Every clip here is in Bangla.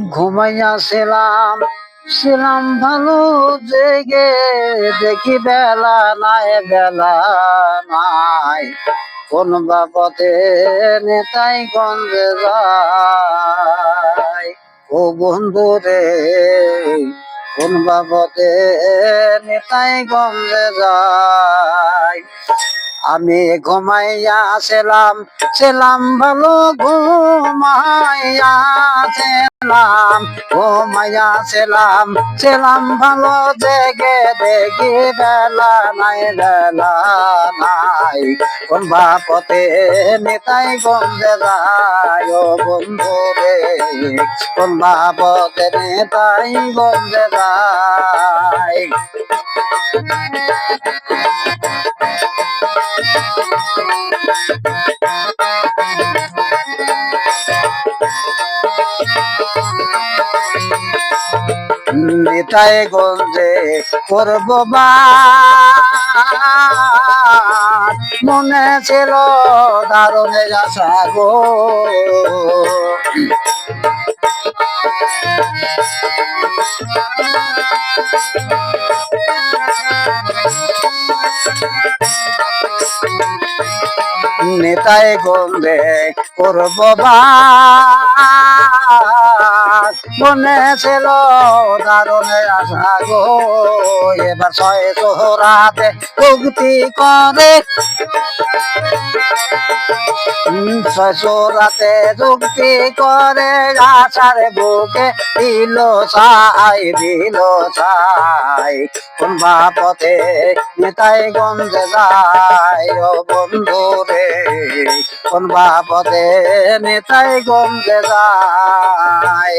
ঘুমাইয়াছিলাম ছিলাম ভালো জেগে দেখি বেলা নাই কোন বাপতে নেতাই গঞ্জে যায় ও বন্ধু রে কোন বাপতে নেতাই গঞ্জে যায় আমি ঘুমাইয়া ছিলাম ভালো ঘুমাইয়া ছিলাম ভালো জেগে দেখি বেলা নাই কোন বাপতে নেতাই গঞ্জে যায় ও বন্ধু রে কোন বাপতে নেতাই গঞ্জে যায় নেতাই গঞ্জে করব মনে ছিল দারুণের আশা গো নেতাই গঞ্জে করব মনে ছিল দারুণের আশা গো এবার ছয় সোহরাতে উক্তি করে ছয়শোরাতে যুক্তি করে আশার বুকে দিল ছাই কোন বাপতে নেতাই গঞ্জে যায় ও বন্ধু রে কোন বাপতে নেতাই গঞ্জে যায়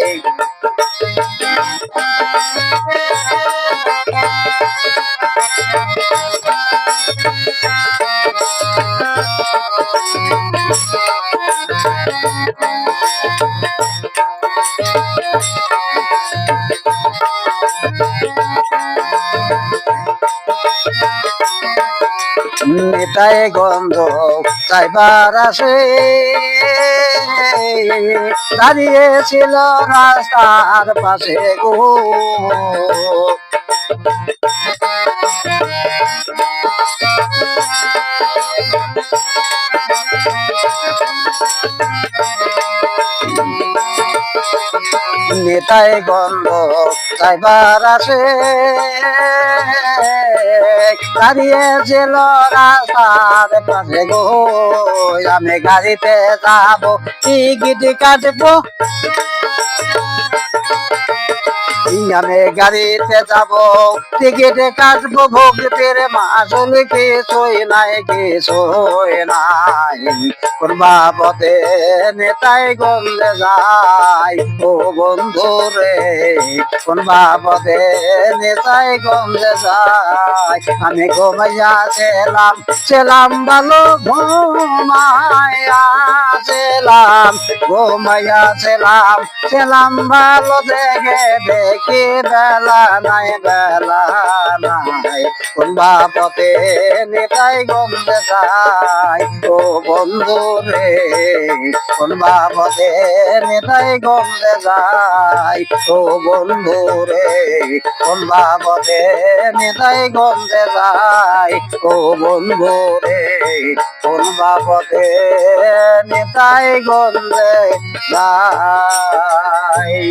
নেতাই গন্ধ যাইবার আসে দাঁড়িয়েছিল রাস্তার পাশে গো নেতাই গন্ধ যাইবার আসে দাঁড়িয়েছিল রাস্তার পাশে গো আমি গাড়িতে যাবো টিকিট কাটবো আমি গাড়িতে যাব টিকিট কাটবো ভক্তির মাসুল কিছুই নাই কোন বাপতে নেতাই গঞ্জে যায় ও বন্ধু রে কোন বাপতে নেতাই গঞ্জে যায় আমি ছিলাম ভালো ছিলাম ভালো দেখি বেলা নাই কোন বাপতে নেতাই গঞ্জে যায় ও বন্ধু রে কোন বাপতে নেতাই গঞ্জে যায় ও বন্ধু রে কোন বাপতে নেতাই গঞ্জে যায় ও বন্ধু রে কোন বাপতে নেতাই গঞ্জে যায়